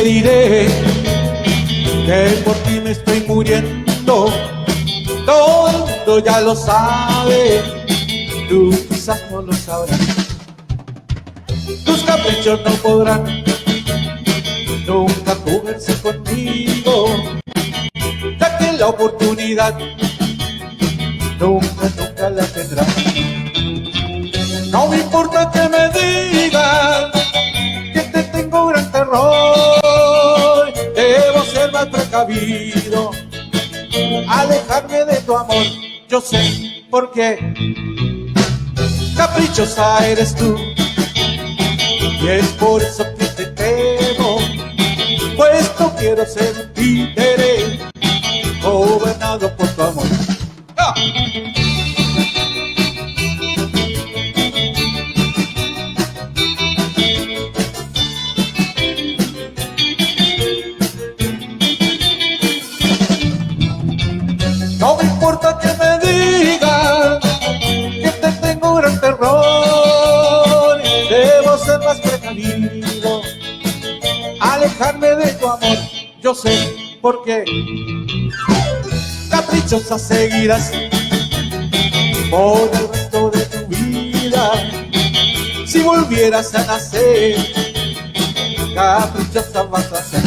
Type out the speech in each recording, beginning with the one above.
te diré que por ti me estoy muriendo. Todo el mundo ya lo sabe, tú quizás no lo sabrás. Tus caprichos no podrán nunca cubrirse conmigo, ya que la oportunidad nunca la tendrás. No me importa que me digan que te tengo gran terror, debo ser más precavido, alejarme de tu amor. Yo sé por qué caprichosa eres tú, y es por eso que te temo, pues no quiero ser un títere gobernado por tu amor. ¡Ah! No me importa que me digan que te tengo gran terror, debo ser más precavido, alejarme de tu amor. Yo sé por qué caprichosa seguirás por el resto de tu vida. Si volvieras a nacer, caprichosa vas a ser.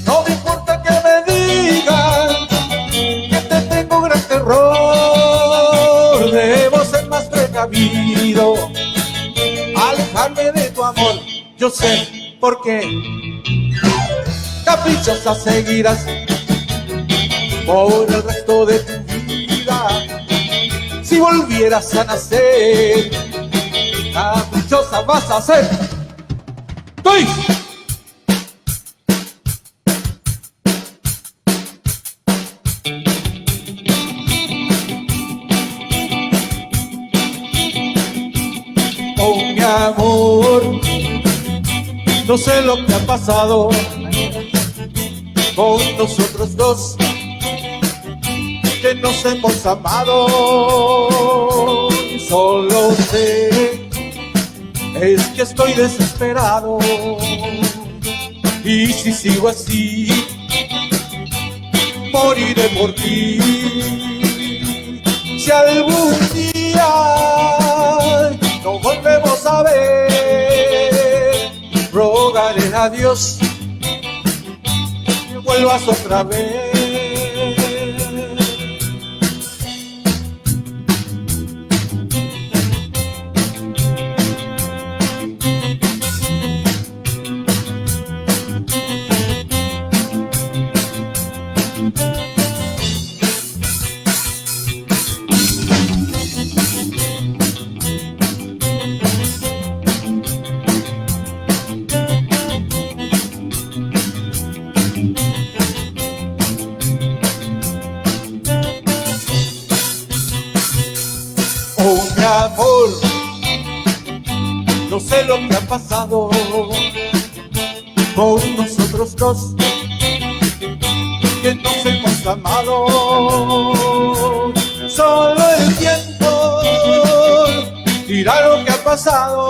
No me importa que me digan que te tengo gran terror, debo ser más precavido, alejarme de tu amor. Yo sé por qué caprichosa seguirás por el resto de tu vida. Si volvieras a nacer, caprichosa vas a ser. ¡Estoy! Oh, mi amor, no sé lo que ha pasado con nosotros dos, que nos hemos amado. Solo sé es que estoy desesperado, y si sigo así moriré por ti. Si algún día no volvemos a ver, rogaré a Dios que vuelvas otra vez. Oh, mi amor, no sé lo que ha pasado con nosotros dos, que nos hemos amado. Solo el tiempo dirá lo que ha pasado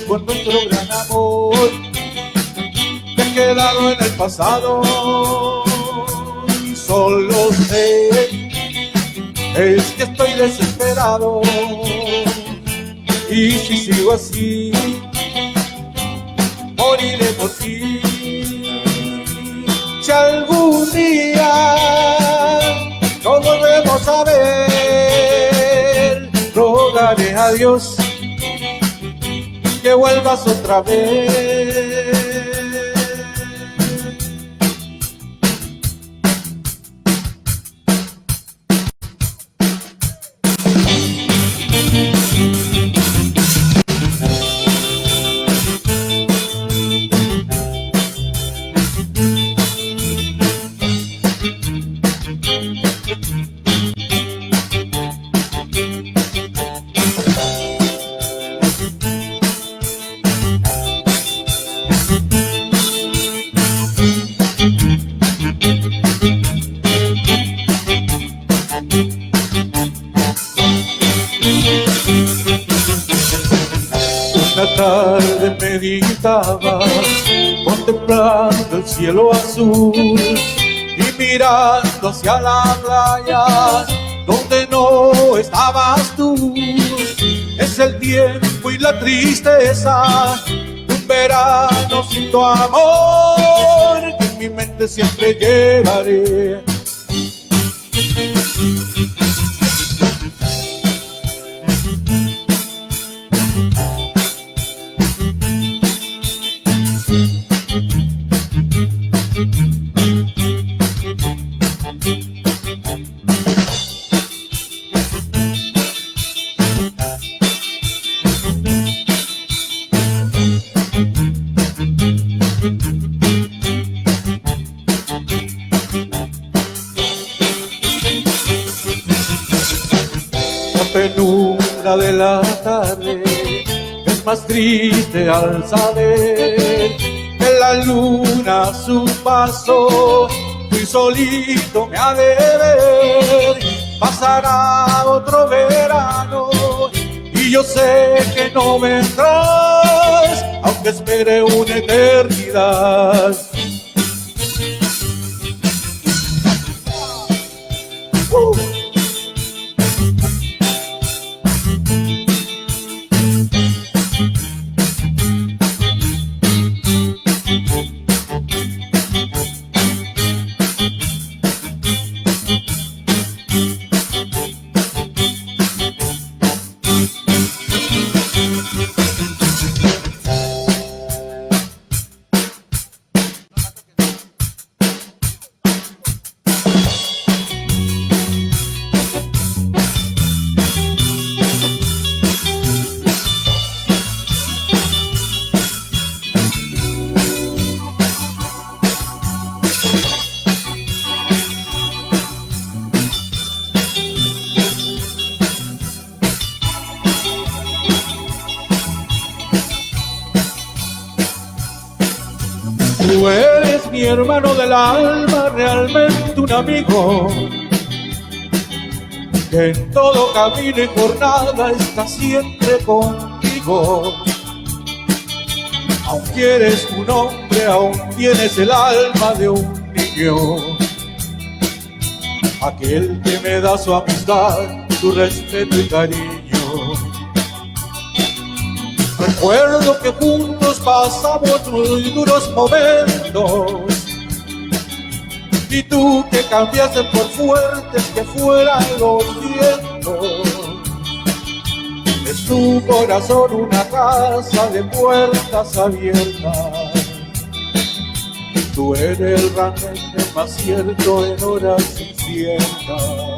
con nuestro gran amor, que ha quedado en el pasado. Y solo sé es que estoy desesperado, y si sigo así moriré por ti. Si algún día nos volvemos a ver, rogaré a Dios que vuelvas otra vez. contemplando el cielo azul y mirando hacia la playa donde no estabas tú. Es el tiempo y la tristeza de un verano sin tu amor que en mi mente siempre llevaré. Penumbra de la tarde es más triste al saber que la luna a su paso muy solito me ha de ver. Pasará otro verano y yo sé que no vendrás, aunque espere una eternidad. Tú eres mi hermano del alma, realmente un amigo, que en todo camino y jornada está siempre contigo. Aunque eres un hombre, aún tienes el alma de un niño, aquel que me da su amistad, su respeto y cariño. Recuerdo que juntos pasamos muy duros momentos, y tú que cambiaste por fuertes que fueran los vientos. Es tu corazón una casa de puertas abiertas. Tú eres realmente más cierto en horas inciertas.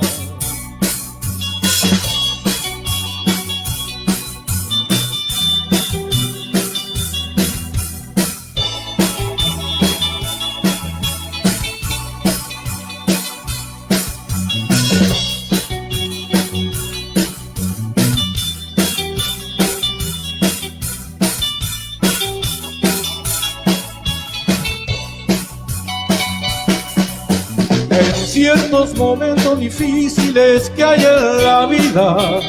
En ciertos momentos difíciles que hay en la vida,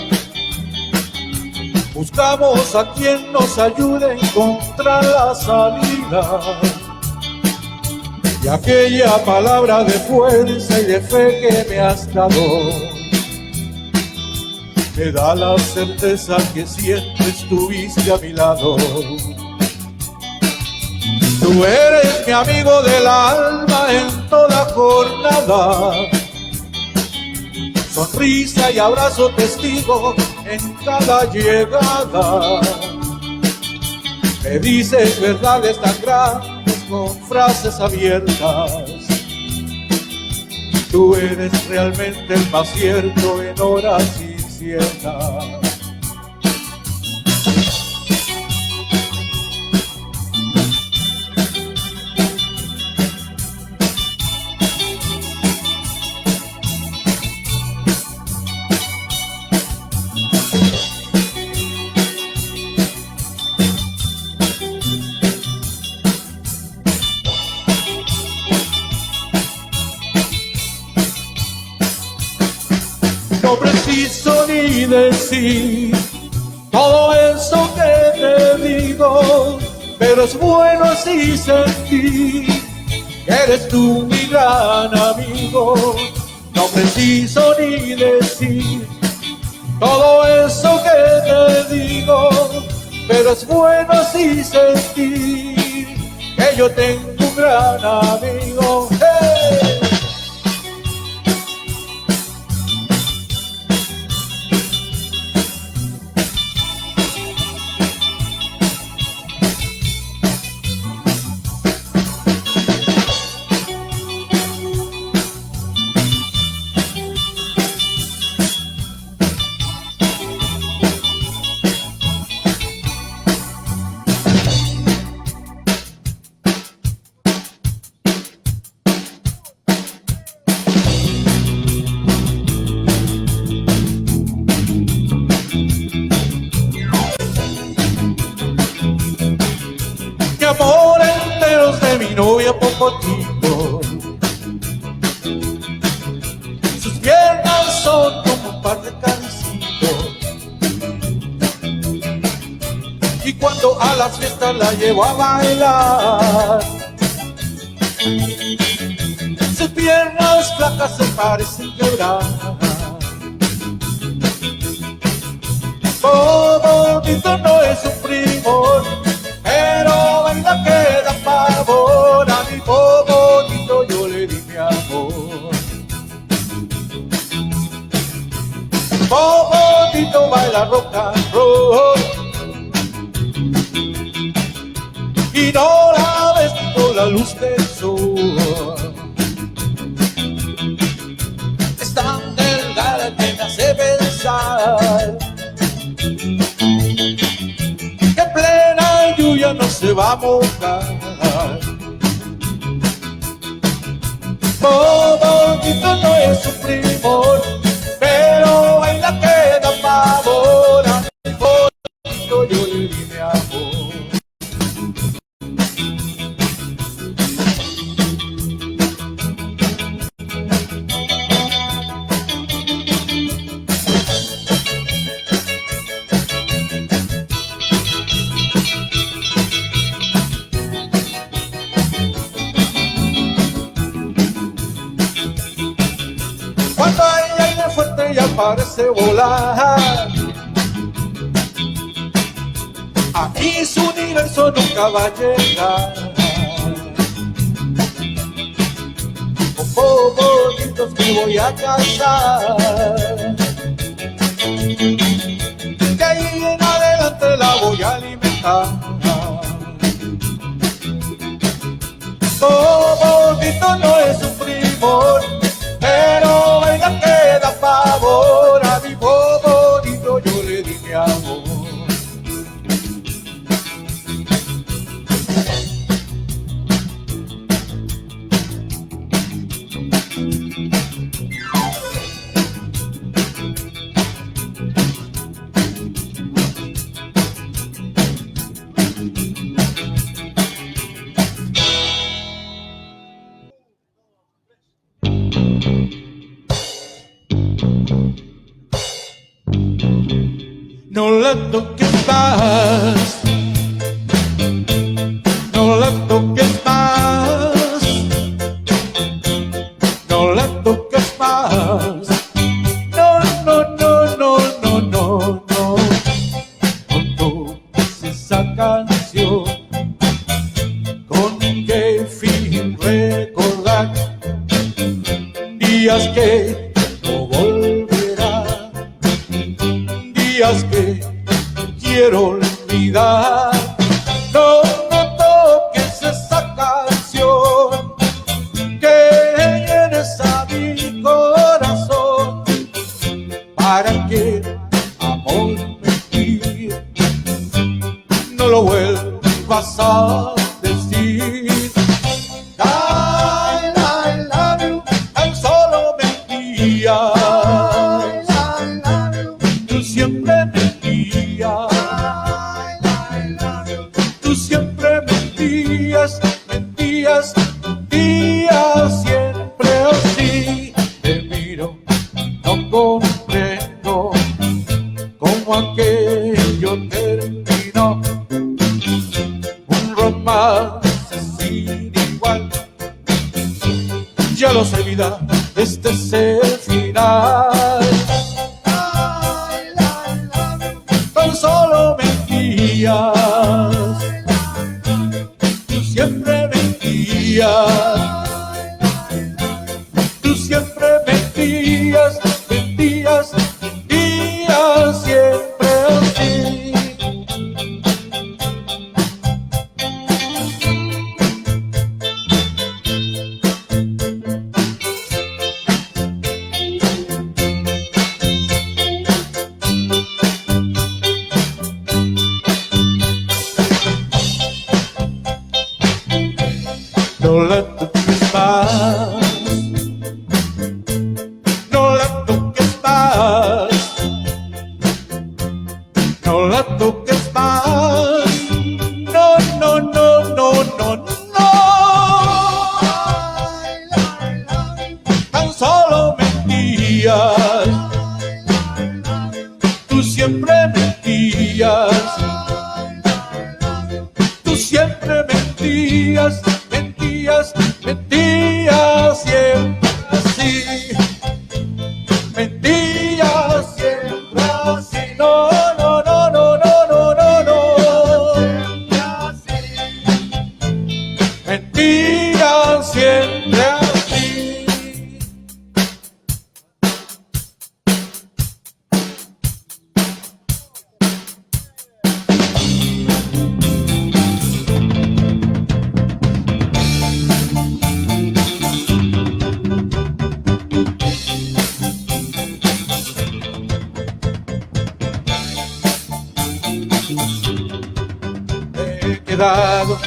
buscamos a quien nos ayude a encontrar la salida. Y aquella palabra de fuerza y de fe que me has dado me da la certeza que siempre estuviste a mi lado. Tú eres mi amigo del alma en toda jornada, sonrisa y abrazo testigo en cada llegada. Me dices verdades tan grandes con frases abiertas. Tú eres realmente el más cierto en horas inciertas. No preciso ni decir todo eso que te digo, pero pero es bueno así sentir que eres tú mi gran amigo. No preciso ni decir todo eso que te digo, pero es bueno así sentir que yo tengo un gran amigo. ¡Hey! Amor enteros de mi novia Popotito. Sus piernas son como un par de caricitos, y cuando a las fiestas la llevo a bailar, sus piernas flacas se parecen quebrar. Popotito no es un primor, pero baila que da pavor. A mi Popotito yo le di mi amor. Popotito baila rock and roll, y no la ves con la luz del sol. Es tan delgada que me hace pensar que plena lluvia no se va a mojar. Popotito no es un primor, pero baila que da pavor. A mi Popotito yo le di mi amor. Cuando hay aire fuerte ya parece volar, aquí su universo nunca va a llegar. Con Popotitos me voy a casar, de ahí en adelante la voy a alimentar. Popotito no es un primor, pero baila que da pavor. A mi Popotito yo le di mi amor. No la toques más, no la toques más, no la toques más. No, no, no, no, no, no, no. No toques esa canción. ¿Con qué fin recordar días que no volverán? Días que quiero olvidar. No, no toques esa canción que llenes a mi corazón. ¿Para qué, amor, mentir? No lo vuelvas a decir. I love you, tan solo mentías. Tú siempre mentías. Tú siempre mentías, mentías, mentías siempre así. Te miro, no comprendo cómo aquello terminó. Un igual. Ya lo sé, vida, este es el final. Tan solo mentías, tú siempre mentías, tú siempre mentías, mentías, mentías siempre así. No la toques más, no la toques más, no la toques más, no, no, no, no, no, no. Tan solo mentías, tú siempre mentías, tú siempre mentías. Mentías, mentías siempre así, mentías siempre así, no, no, no, no, no, no, no, no, mentías siempre así. He quedado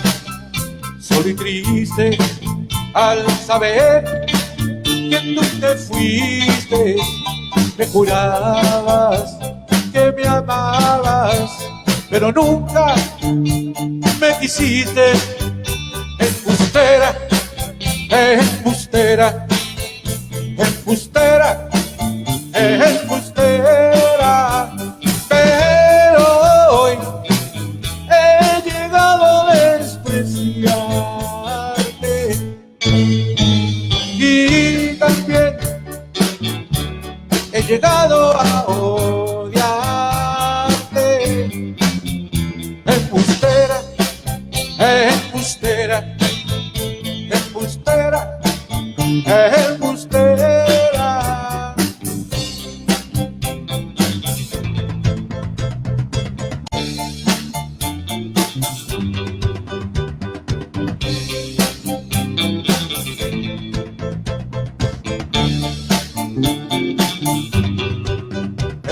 solo y triste al saber que tú te fuiste. Me jurabas que me amabas, pero nunca me quisiste. Embustera, embustera, embustera, embustera. Pero hoy he llegado a despreciarte y también he llegado a odiarte. Embustera, embustera, embustera, embustera.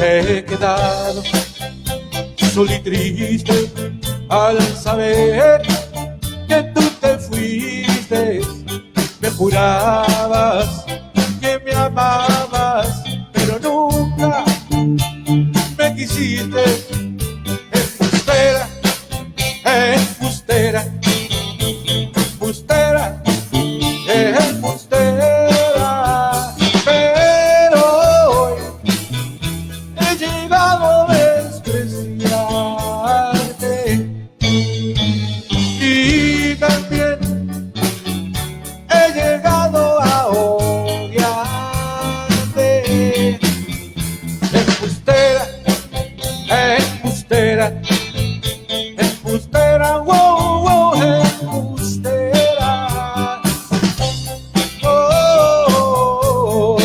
He quedado solo y triste al saber que tú te fuiste. Me jurabas que me amabas, pero nunca me quisiste. Embustera, embustera, embustera, embustera. Pero hoy he llegado a despreciarte y también he llegado a odiarte. Embustera, embustera, embustera, wow, wow, embustera. Oh,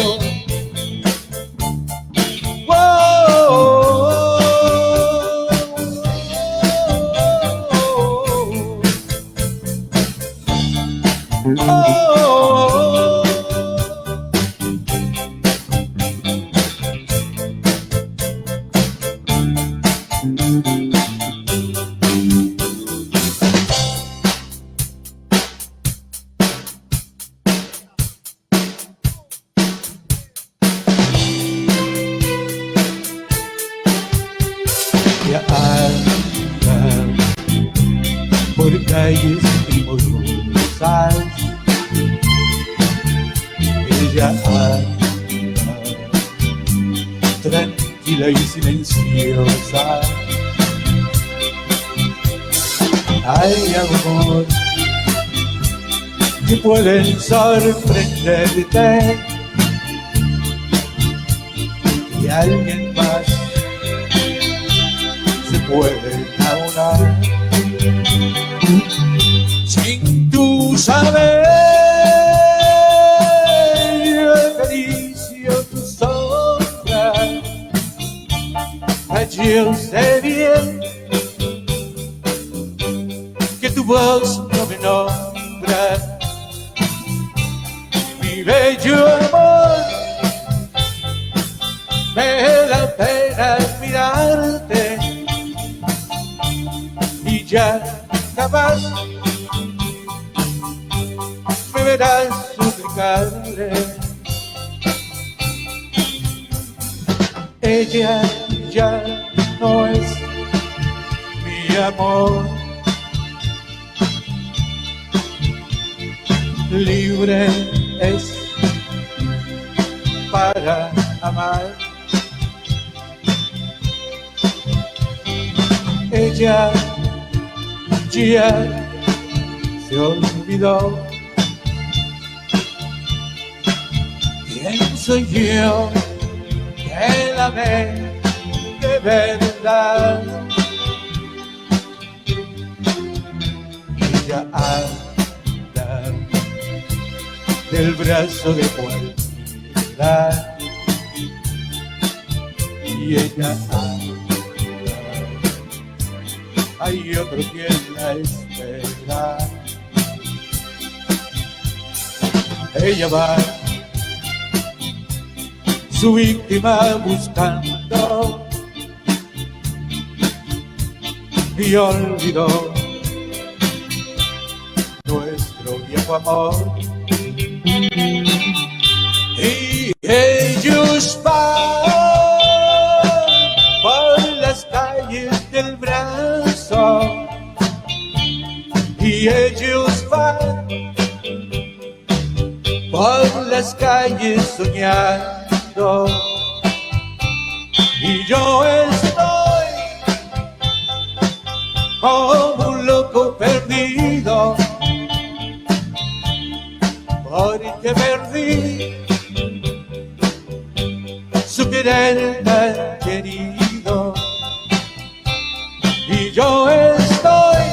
ya anda por calles primorosas, ella anda tranquila y silenciosa. Ay, amor, que pueden sorprenderte, y alguien más se puede enamorar sin tú saber. Yo acaricio tu sombra, yo sé bien que tu voz no me nombra, mi bello amor. Me da pena mirarte y ya jamás me verás suplicarle. Ella ya no es mi amor, libre es para amar. Ella ya se olvidó. ¿Quién soy yo que la amé de verdad? Ella anda del brazo de cualquiera, y ella anda. Hay otro quien la espera. Ella va su víctima buscando y olvidó nuestro viejo amor. Y ellos van por las calles del brazo, y ellos van por las calles soñando, y yo estoy como un loco perdido, porque perdí su querer tan querido. Y yo estoy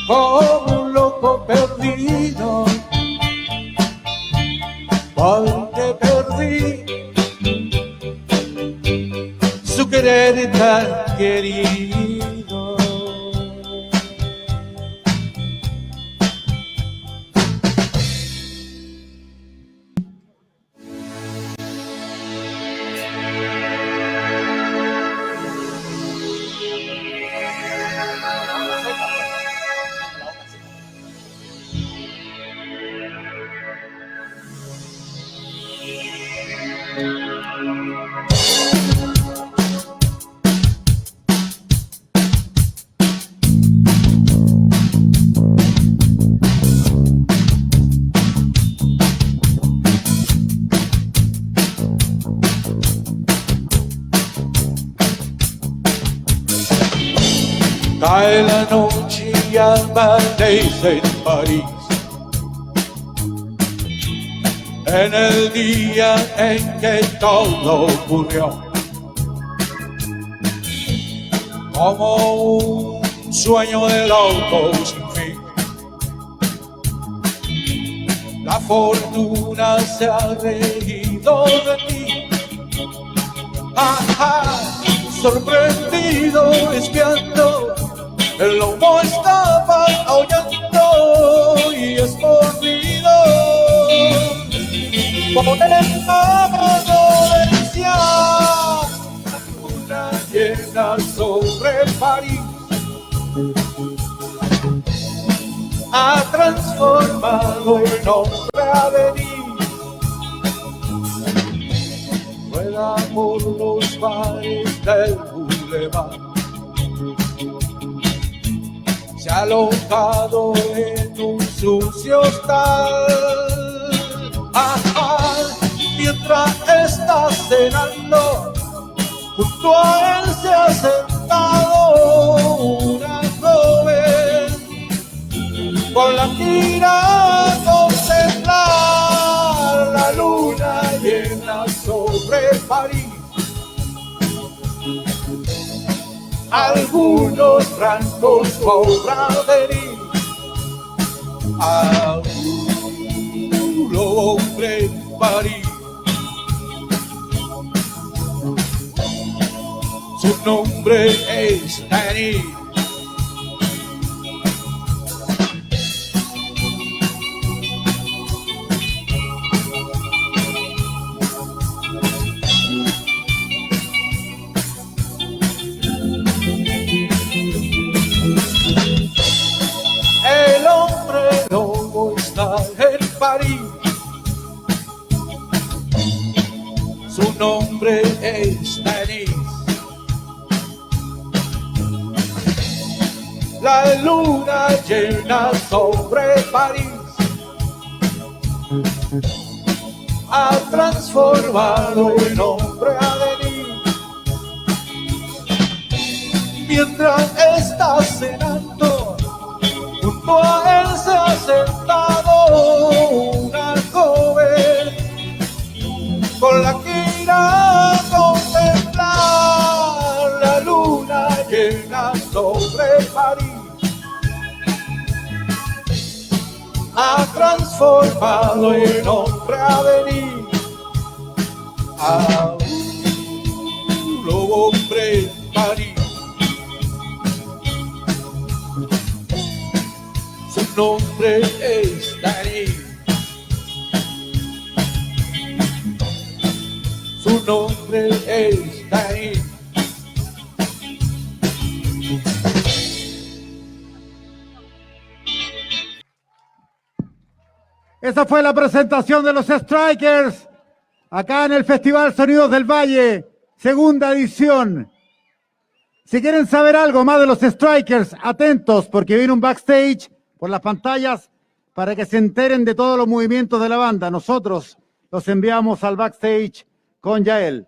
como un loco perdido, porque perdí su querer tan querido. Cae la noche y amanece en París, en el día en que todo ocurrió, como un sueño de loco sin fin. La fortuna se ha reído de ti, ajá, sorprendido, espiando. El lobo estaba aullando y es mordido por el amanecer. La luna llena sobre París ha transformado el hombre a venir. Rueda por los bares del boulevard, se ha alojado en un sucio hostal. Ajá, mientras está cenando, junto a él se ha sentado una joven con la que ir a contemplar la luna llena sobre París. Algunos francos podrán venir a un hombre en París. Su nombre es Denis. El hombre lobo está en París. Su nombre es Denis. La luna llena sobre París ha transformado el hombre a Denis. Mientras está cenando, junto a él se ha sentado una joven con la que irá a contemplar la luna llena sobre París. Ha transformado el hombre a venir a un lobo hombre en París. Su nombre es Denis. Su nombre es Denis. Esa fue la presentación de los Strikers acá en el Festival Sonidos del Valle, segunda edición. Si quieren saber algo más de los Strikers, atentos porque viene un backstage por las pantallas para que se enteren de todos los movimientos de la banda. Nosotros los enviamos al backstage con Yael.